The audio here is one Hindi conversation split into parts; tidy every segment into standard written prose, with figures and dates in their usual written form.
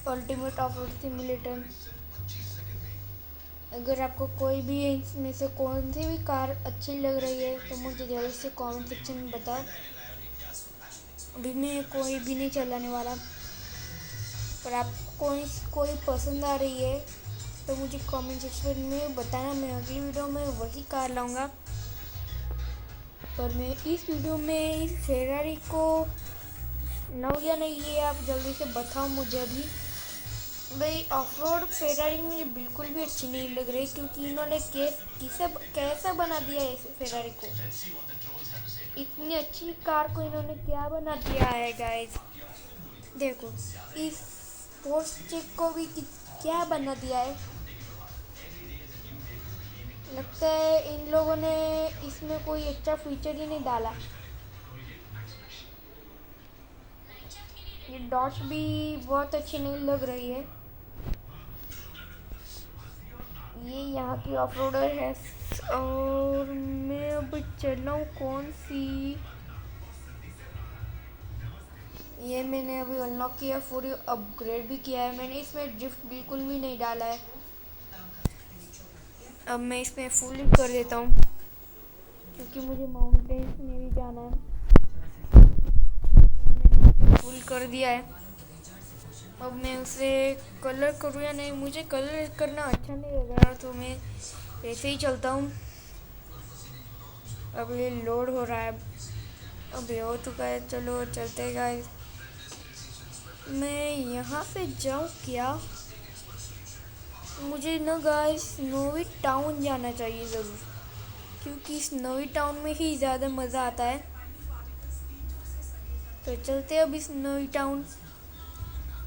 Ultimate of road simulator. अगर आपको कोई भी इसमें से कौन सी भी कार अच्छी लग रही है तो मुझे जल्दी से कमेंट सेक्शन में बताओ। अभी मैं कोई भी नहीं चलाने वाला, पर आपको कोई पसंद आ रही है तो मुझे कमेंट सेक्शन में बताना। मैं अगली वीडियो में वही कार लाऊंगा। पर मैं इस वीडियो में इस फेरारी को लाऊं या नहीं, ये आप जल्दी से बताओ मुझे अभी। भाई ऑफ रोड फेरारी मुझे बिल्कुल भी अच्छी नहीं लग रही, क्योंकि इन्होंने कैसा बना दिया है इस फेरारी को। इतनी अच्छी कार को इन्होंने क्या बना दिया है गाइस। देखो इस पोर्शे को भी क्या बना दिया है। लगता है इन लोगों ने इसमें कोई अच्छा फीचर ही नहीं डाला। ये डॉट्स भी बहुत अच्छी नहीं लग रही है। ये यहाँ की ऑफ रोडर है। और मैं अब चलाऊँ कौन सी, ये मैंने अभी अनलॉक किया, पूरी अपग्रेड भी किया है मैंने। इसमें ड्रिफ्ट बिल्कुल भी नहीं डाला है। अब मैं इसमें फुल कर देता हूँ, क्योंकि मुझे माउंटेन्स में भी जाना है। मैंने फुल कर दिया है। अब मैं उसे कलर करूँ या नहीं, मुझे कलर करना अच्छा नहीं लग रहा, तो मैं ऐसे ही चलता हूँ। अब ये लोड हो रहा है। अब ये हो चुका है, चलो चलते गाइस। मैं यहाँ से जाऊँ क्या? मुझे ना गाइस स्नोवी टाउन जाना चाहिए ज़रूर, क्योंकि स्नोवी टाउन में ही ज़्यादा मज़ा आता है। तो चलते अब स्नोवी टाउन।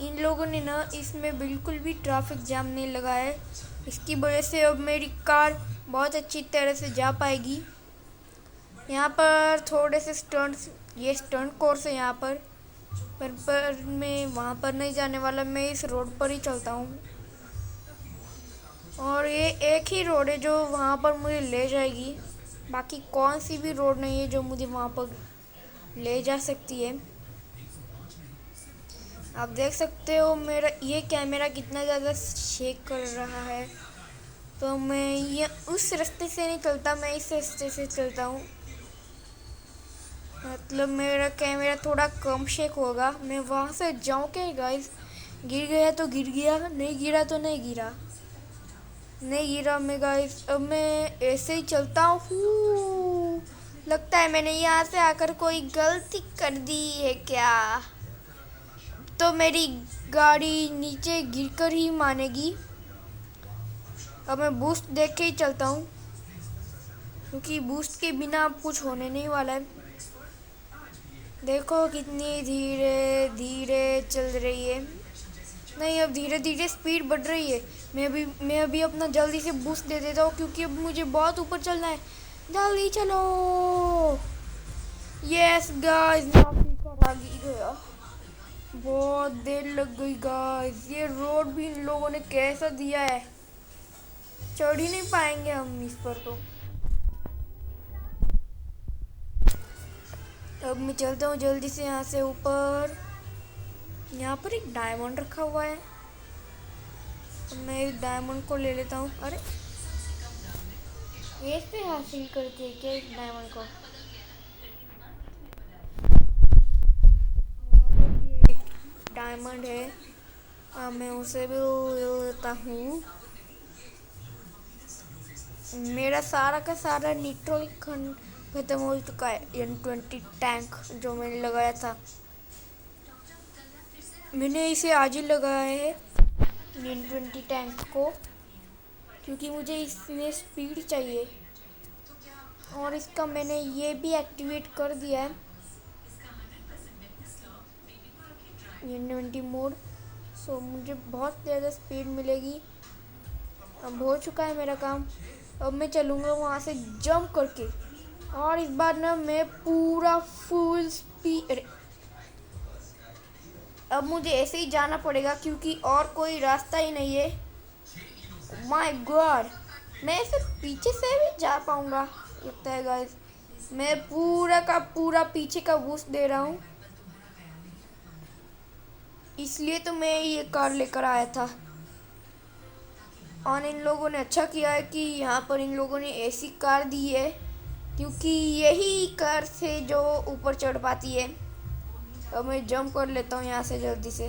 इन लोगों ने ना इसमें बिल्कुल भी ट्रैफिक जाम नहीं लगाया है। इसकी वजह से अब मेरी कार बहुत अच्छी तरह से जा पाएगी। यहाँ पर थोड़े से स्टंट्स, ये स्टंट कोर्स है यहाँ पर मैं वहाँ पर नहीं जाने वाला। मैं इस रोड पर ही चलता हूँ, और ये एक ही रोड है जो वहाँ पर मुझे ले जाएगी। बाकी कौन सी भी रोड नहीं है जो मुझे वहाँ पर ले जा सकती है। आप देख सकते हो मेरा ये कैमरा कितना ज़्यादा शेक कर रहा है। तो मैं ये उस रास्ते से नहीं चलता, मैं इस रास्ते से चलता हूँ। मतलब मेरा कैमरा थोड़ा कम शेक होगा। मैं वहाँ से जाऊँ क्या गाइस? गिर गया तो गिर गया, नहीं गिरा तो नहीं गिरा, नहीं गिरा मैं गाइस। अब मैं ऐसे ही चलता हूँ। लगता है मैंने यहाँ से आकर कोई गलती कर दी है क्या? तो मेरी गाड़ी नीचे गिरकर ही मानेगी। अब मैं बूस्ट देख के ही चलता हूँ, क्योंकि बूस्ट के बिना अब कुछ होने नहीं वाला है। देखो कितनी धीरे धीरे चल रही है। नहीं, अब धीरे धीरे स्पीड बढ़ रही है। मैं अभी अपना जल्दी से बूस्ट दे देता हूँ, क्योंकि अब मुझे बहुत ऊपर चलना है। जल्दी चलो। यस गाइस, मैं आखिरकार आ गया। बहुत देर लग गई गाइस। ये रोड भी इन लोगों ने कैसा दिया है, चढ़ ही नहीं पाएंगे हम इस पर। तो अब मैं चलता हूँ जल्दी से यहाँ से ऊपर। यहाँ पर एक डायमंड रखा हुआ है, तो मैं इस डायमंड को ले लेता हूँ। अरे कैसे हासिल करते हैं क्या इस डायमंड को? डायमंड है, अब मैं उसे भी ले लेता हूँ। मेरा सारा का सारा निट्रोल खत्म हो चुका है। N20 टैंक जो मैंने लगाया था, मैंने इसे आज ही लगाया है N20 टैंक को, क्योंकि मुझे इसमें स्पीड चाहिए। और इसका मैंने ये भी एक्टिवेट कर दिया है, N20 मोड। सो मुझे बहुत ज़्यादा स्पीड मिलेगी। अब हो चुका है मेरा काम। अब मैं चलूँगा वहाँ से जंप करके, और इस बार ना मैं पूरा फुल स्पीड। अब मुझे ऐसे ही जाना पड़ेगा, क्योंकि और कोई रास्ता ही नहीं है। माय गॉड, मैं ऐसे पीछे से भी जा पाऊँगा लगता है गाइस। मैं पूरा का पूरा पीछे का बूस्ट दे रहा हूँ। इसलिए तो मैं ये कार लेकर आया था। और इन लोगों ने अच्छा किया है कि यहाँ पर इन लोगों ने ऐसी कार दी है, क्योंकि यही कार से जो ऊपर चढ़ पाती है। अब मैं जंप कर लेता हूँ यहाँ से जल्दी से।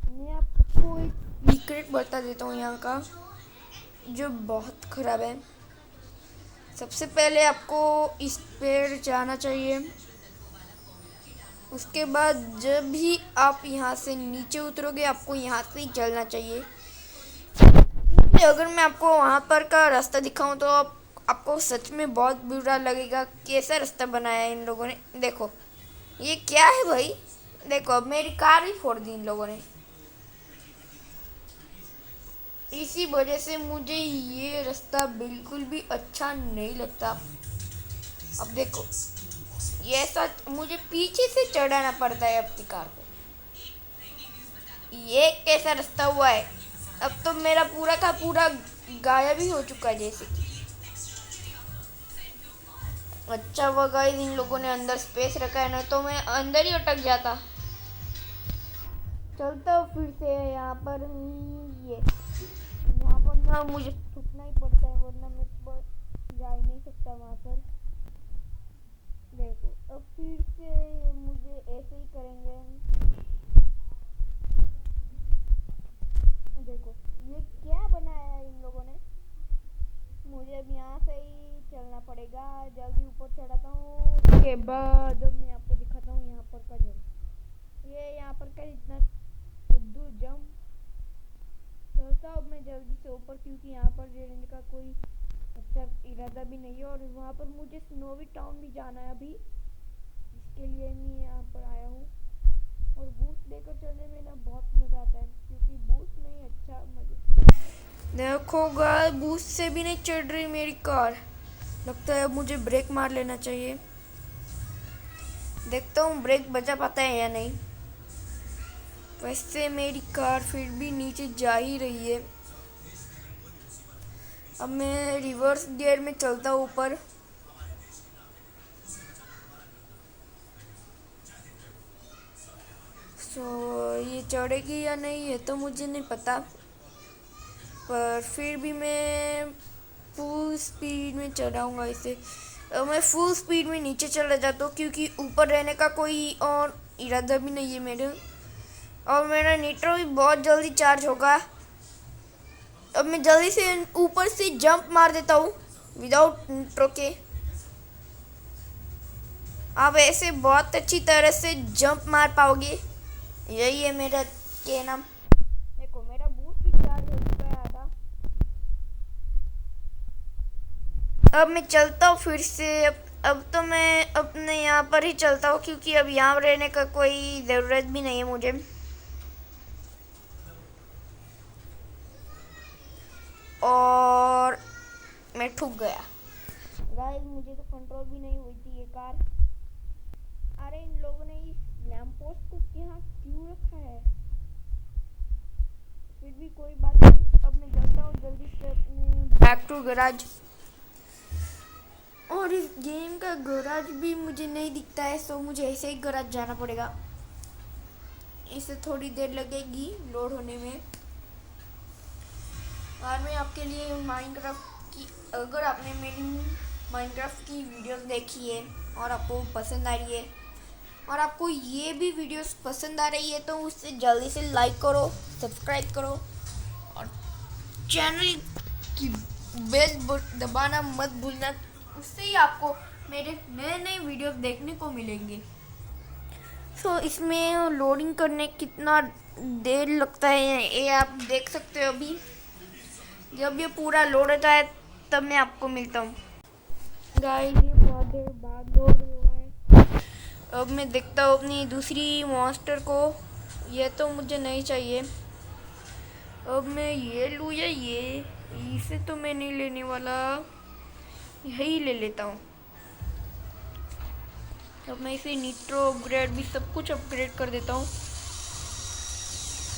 मैं आपको एक सीक्रेट बता देता हूँ यहाँ का, जो बहुत ख़राब है। सबसे पहले आपको इस पेड़ जाना चाहिए। उसके बाद जब भी आप यहाँ से नीचे उतरोगे, आपको यहाँ से ही चलना चाहिए। क्योंकि अगर मैं आपको वहाँ पर का रास्ता दिखाऊं तो आपको सच में बहुत बुरा लगेगा। कैसा रास्ता बनाया है इन लोगों ने, देखो ये क्या है भाई। देखो अब मेरी कार भी फोड़ दी इन लोगों ने। इसी वजह से मुझे ये रास्ता बिल्कुल भी अच्छा नहीं लगता। अब देखो ये ऐसा मुझे पीछे से चढ़ाना पड़ता है अपनी कार को। ये कैसा रास्ता हुआ है। अब तो मेरा पूरा का पूरा गायब ही हो चुका है जैसे कि। अच्छा हुआ गाइस इन लोगों ने अंदर स्पेस रखा है, ना तो मैं अंदर ही अटक जाता। चलता हूँ फिर से यहाँ पर। ये यहाँ पर ना मुझे छुपना ही पड़ता है, वरना मैं जा ही नहीं सकता वहाँ पर। देखो अब फिर से मुझे ऐसे ही करेंगे। देखो ये क्या बनाया है इन लोगों ने। मुझे अब यहाँ से ही चलना पड़ेगा। जल्दी ऊपर चढ़ाता हूँ, उसके बाद मैं आपको दिखाता हूँ यहाँ पर का जंप। ये यहाँ पर का इतना खुद्दू जंप चलता हूँ मैं जल्दी से ऊपर, क्योंकि यहाँ पर रहने का कोई अच्छा इरादा भी नहीं है। और वहाँ पर मुझे स्नोवी टाउन भी जाना है अभी, इसके लिए मैं यहाँ पर आया हूँ। और बूस्ट लेकर चलने में ना बहुत मज़ा आता है, क्योंकि बूस्ट नहीं अच्छा मज़ा। देखो गाइस बूस्ट से भी नहीं चढ़ रही मेरी कार। लगता है अब मुझे ब्रेक मार लेना चाहिए। देखता हूँ ब्रेक बचा पाता है या नहीं। वैसे मेरी कार फिर भी नीचे जा ही रही है। अब मैं रिवर्स गियर में चलता हूँ ऊपर। ये चढ़ेगी या नहीं है तो मुझे नहीं पता, पर फिर भी मैं फुल स्पीड में चढ़ाऊँगा इसे। मैं फुल स्पीड में नीचे चला जाता हूँ, क्योंकि ऊपर रहने का कोई और इरादा भी नहीं है मेरे। और मेरा नीट्रो भी बहुत जल्दी चार्ज होगा। अब मैं जल्दी से ऊपर से जंप मार देता हूँ विदाउट नीट्रो के। आप ऐसे बहुत अच्छी तरह से जंप मार पाओगे, यही है मेरा कहना। देखो मेरा बूस्ट भी चार्ज हो चुका है आधा। अब मैं चलता हूँ फिर से। अब तो मैं अपने यहाँ पर ही चलता हूँ, क्योंकि अब यहाँ रहने का कोई ज़रूरत भी नहीं है मुझे। और मैं ठुक गया गाइस। मुझे तो कंट्रोल भी नहीं हुई थी ये कार। अरे इन लोगों ने इस लैंप पोस्ट को यहाँ क्यों रखा है। फिर भी कोई बात नहीं। अब मैं चलता हूँ जल्दी से अपने बैक टू गैराज। और इस गेम का गैराज भी मुझे नहीं दिखता है, सो मुझे ऐसे ही गैराज जाना पड़ेगा। इसे थोड़ी देर लगेगी लोड होने में। और मैं आपके लिए माइनक्राफ्ट की, अगर आपने मेरी माइनक्राफ्ट की वीडियोस देखी है और आपको पसंद आ रही है, और आपको ये भी वीडियोस पसंद आ रही है, तो उससे जल्दी से लाइक करो, सब्सक्राइब करो और चैनल की बेल दबाना मत भूलना। उससे ही आपको मेरे नए नए वीडियोस देखने को मिलेंगे। सो इसमें लोडिंग करने कितना देर लगता है ये आप देख सकते हो। अभी जब ये पूरा लोड होता है तब मैं आपको मिलता हूँ। गाइस ये बहुत देर बाद लोड हुआ है। अब मैं देखता हूँ अपनी दूसरी मॉन्स्टर को। ये तो मुझे नहीं चाहिए। अब मैं ये लूँ या ये, इसे तो मैं नहीं लेने वाला, यही ले लेता हूँ। अब मैं इसे नीट्रो अपग्रेड भी सब कुछ अपग्रेड कर देता हूँ।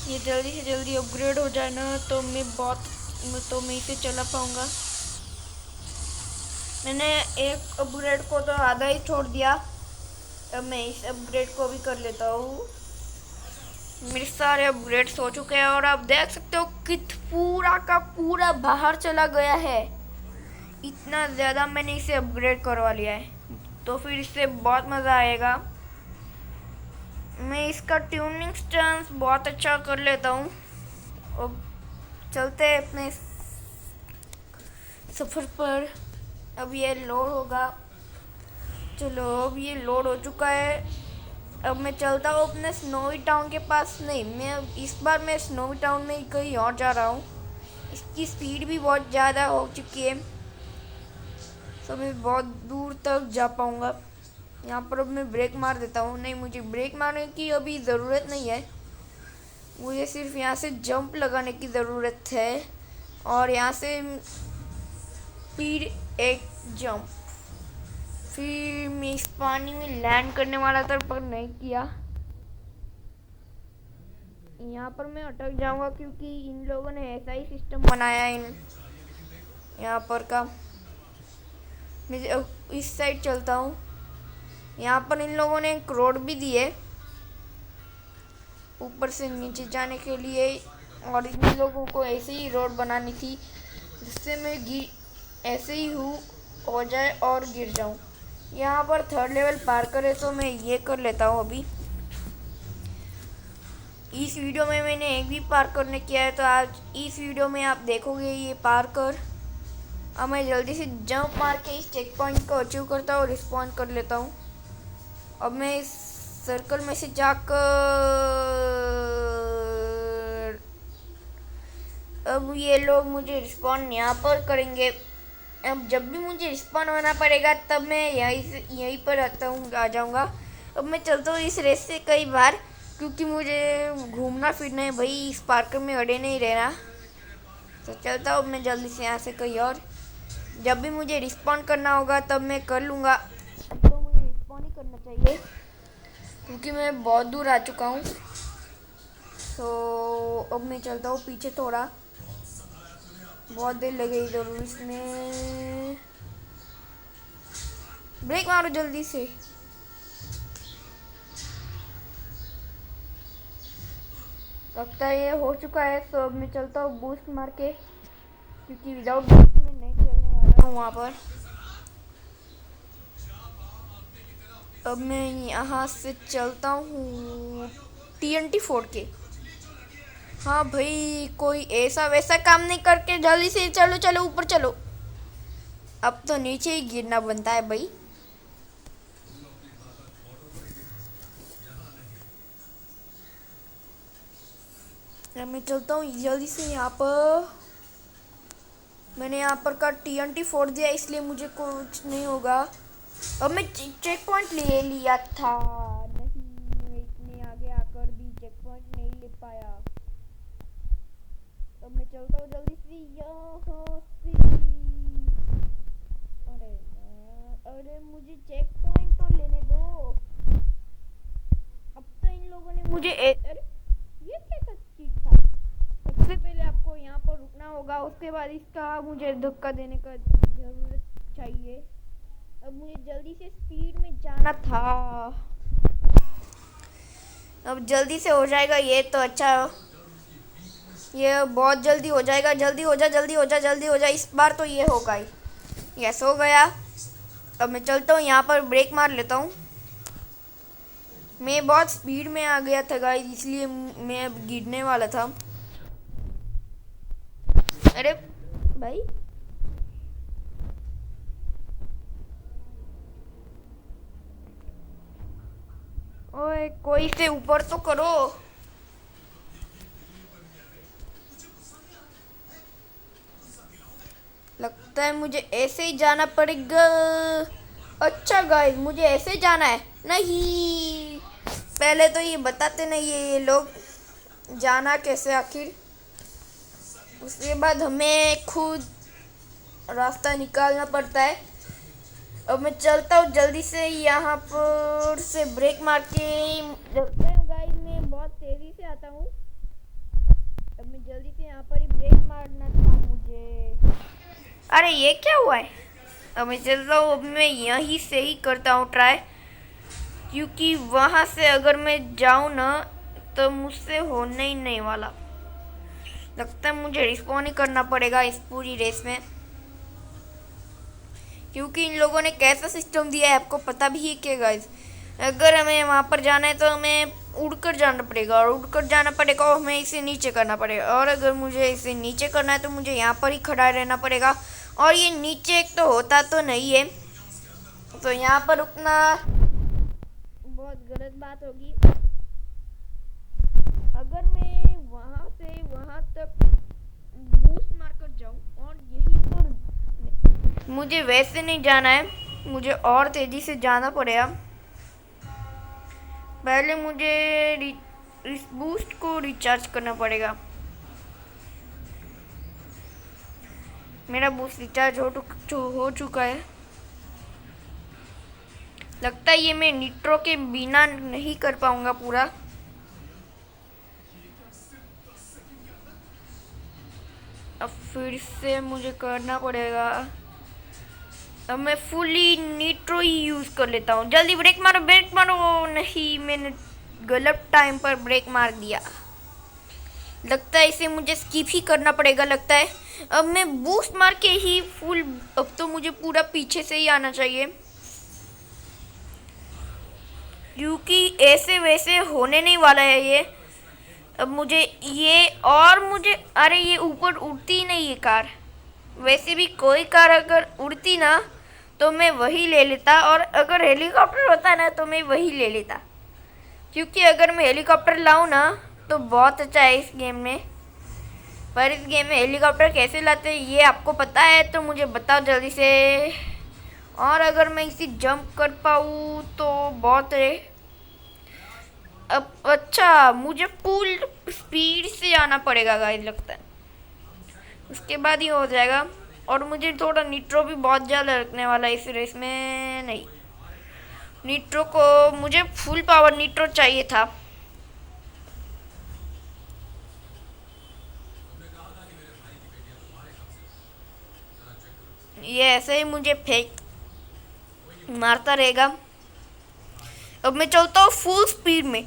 ये जल्दी से जल्दी अपग्रेड हो जाए ना, तो मैं इसे चला पाऊँगा। मैंने एक अपग्रेड को तो आधा ही छोड़ दिया। अब मैं इस अपग्रेड को भी कर लेता हूँ। मेरे सारे अपग्रेड्स हो चुके हैं और आप देख सकते हो कि पूरा का पूरा बाहर चला गया है। इतना ज़्यादा मैंने इसे अपग्रेड करवा लिया है, तो फिर इससे बहुत मज़ा आएगा। मैं इसका ट्यूनिंग स्टैंस बहुत अच्छा कर लेता हूँ। अब चलते हैं अपने सफ़र पर। अब ये लोड होगा। चलो, अब ये लोड हो चुका है। अब मैं चलता हूँ अपने स्नोवी टाउन के पास। नहीं, इस बार मैं स्नोवी टाउन में कहीं और जा रहा हूँ। इसकी स्पीड भी बहुत ज़्यादा हो चुकी है, तो मैं बहुत दूर तक जा पाऊँगा। यहाँ पर अब मैं ब्रेक मार देता हूँ। नहीं, मुझे ब्रेक मारने की अभी ज़रूरत नहीं है। मुझे सिर्फ यहाँ से जंप लगाने की ज़रूरत है, और यहाँ से फिर एक जंप। फिर मैं इस पानी में लैंड करने वाला था पर नहीं किया। यहाँ पर मैं अटक जाऊँगा क्योंकि इन लोगों ने ऐसा ही सिस्टम बनाया है यहाँ पर का। मैं इस साइड चलता हूँ। यहाँ पर इन लोगों ने एक रोड भी दी है ऊपर से नीचे जाने के लिए, और इन लोगों को ऐसे ही रोड बनानी थी जिससे मैं ऐसे ही हो जाए और गिर जाऊँ। यहाँ पर 3rd लेवल पार करे, तो मैं ये कर लेता हूँ अभी। इस वीडियो में मैंने एक भी पार करने किया है, तो आज इस वीडियो में आप देखोगे ये पार कर। अब मैं जल्दी से जंप मार के इस चेक पॉइंट को अचीव करता हूँ और रिस्पॉन्ड कर लेता हूँ। अब मैं इस सर्कल में से जाकर अब ये लोग मुझे रिस्पॉन्ड यहाँ पर करेंगे। अब जब भी मुझे रिस्पॉन्ड होना पड़ेगा तब मैं यहीं पर आ जाऊँगा। अब मैं चलता हूँ इस रेस से कई बार, क्योंकि मुझे घूमना फिरना है भाई, इस पार्क में अड़े नहीं रहना। तो चलता हूँ मैं जल्दी से यहाँ से कहीं और। जब भी मुझे रिस्पॉन्ड करना होगा तब मैं कर लूँगा। तो मुझे रिस्पॉन्ड ही करना चाहिए क्योंकि मैं बहुत दूर आ चुका हूँ। तो अब मैं चलता हूँ पीछे थोड़ा, बहुत देर लगेगी ज़रूर इसमें। ब्रेक मारो जल्दी से। लगता है ये हो चुका है, तो अब मैं चलता हूँ बूस्ट मार के, क्योंकि विदाउट बूस्ट में नहीं चलने वाला हूँ वहाँ पर। अब मैं यहाँ से चलता हूँ TNT फोड़ के। हाँ भाई, कोई ऐसा वैसा काम नहीं करके जल्दी से चलो चलो ऊपर चलो। अब तो नीचे ही गिरना बनता है भाई। अब मैं चलता हूँ जल्दी से। यहाँ पर मैंने यहाँ पर का TNT फोड़ दिया, इसलिए मुझे कुछ नहीं होगा। अब मैं चेक पॉइंट ले लिया था। नहीं, मैं इतने आगे आकर भी चेक पॉइंट नहीं ले पाया। अब मैं चलता हूँ जल्दी से यहाँ से। अरे मुझे चेक पॉइंट तो लेने दो। अब तो इन लोगों ने मुझे अरे ये कैसा चीज था। सबसे पहले आपको यहाँ पर रुकना होगा, उसके बाद इसका मुझे धक्का देने का जरूरत चाहिए। अब मुझे जल्दी से स्पीड में जाना था। अब जल्दी से हो जाएगा ये तो अच्छा। ये बहुत जल्दी हो जाएगा। जल्दी हो जा जल्दी हो जा जल्दी हो जा। इस बार तो ये होगा ही। यस, हो गया। अब मैं चलता हूँ यहाँ पर ब्रेक मार लेता हूँ। मैं बहुत स्पीड में आ गया था गाइस, इसलिए मैं अब गिरने वाला था। अरे भाई, ओए कोई से ऊपर तो करो। लगता है मुझे ऐसे ही जाना पड़ेगा। अच्छा गाइस, मुझे ऐसे जाना है। नहीं, पहले तो ये बताते नहीं है ये लोग जाना कैसे आखिर। उसके बाद हमें खुद रास्ता निकालना पड़ता है। अब मैं चलता हूँ जल्दी से यहाँ पर से ब्रेक मार के। गाइस, मैं बहुत तेज़ी से आता हूँ। अब मैं जल्दी से यहाँ पर ही ब्रेक मारना था मुझे। अरे ये क्या हुआ है। अब मैं चलता हूँ। अब मैं यहीं से ही करता हूँ ट्राई। क्योंकि वहाँ से अगर मैं जाऊँ ना तो मुझसे होने ही नहीं वाला। लगता है मुझे रिस्पॉन ही करना पड़ेगा इस पूरी रेस में, क्योंकि इन लोगों ने कैसा सिस्टम दिया है आपको पता भी है क्या गाइस। अगर हमें वहाँ पर जाना है तो हमें उड़कर जाना पड़ेगा, और उड़कर जाना पड़ेगा और हमें इसे नीचे करना पड़ेगा, और अगर मुझे इसे नीचे करना है तो मुझे यहाँ पर ही खड़ा रहना पड़ेगा, और ये नीचे एक तो होता तो नहीं है, तो यहाँ पर रुकना बहुत गलत बात होगी। अगर मैं वहाँ से वहाँ तक बूस्ट मारकर जाऊँ और यहीं पर मुझे वैसे नहीं जाना है, मुझे और तेज़ी से जाना पड़ेगा। पहले मुझे इस बूस्ट को रिचार्ज करना पड़ेगा। मेरा बूस्ट रिचार्ज हो चुका है। लगता है ये मैं निट्रो के बिना नहीं कर पाऊंगा पूरा। अब फिर से मुझे करना पड़ेगा। अब मैं फुली निट्रो ही यूज़ कर लेता हूँ। जल्दी ब्रेक मारो, ब्रेक मारो। नहीं, मैंने गलत टाइम पर ब्रेक मार दिया। लगता है इसे मुझे स्किप ही करना पड़ेगा। लगता है अब मैं बूस्ट मार के ही फुल, अब तो मुझे पूरा पीछे से ही आना चाहिए, क्योंकि ऐसे वैसे होने नहीं वाला है ये। अब मुझे ये, और मुझे, अरे ये ऊपर उड़ती ही नहीं है कार। वैसे भी कोई कार अगर उड़ती ना तो मैं वही ले लेता, और अगर हेलीकॉप्टर होता ना तो मैं वही ले लेता, क्योंकि अगर मैं हेलीकॉप्टर लाऊं ना तो बहुत अच्छा है इस गेम में। पर इस गेम में हेलीकॉप्टर कैसे लाते हैं ये आपको पता है तो मुझे बताओ जल्दी से। और अगर मैं इसी जंप कर पाऊँ तो बहुत है। अब अच्छा, मुझे फुल स्पीड से आना पड़ेगा गाइस, लगता है उसके बाद ही हो जाएगा। और मुझे थोड़ा निट्रो भी बहुत ज़्यादा रखने वाला है इस रेस में। नहीं, निट्रो को मुझे फुल पावर निट्रो चाहिए था। ये ऐसे ही मुझे फेंक मारता रहेगा। अब मैं चलता हूँ फुल स्पीड में,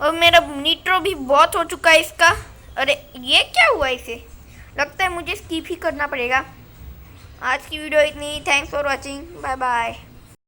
और मेरा निट्रो भी बहुत हो चुका है इसका। अरे ये क्या हुआ इसे, लगता है मुझे स्किप ही करना पड़ेगा। आज की वीडियो इतनी। Thanks for watching, bye bye.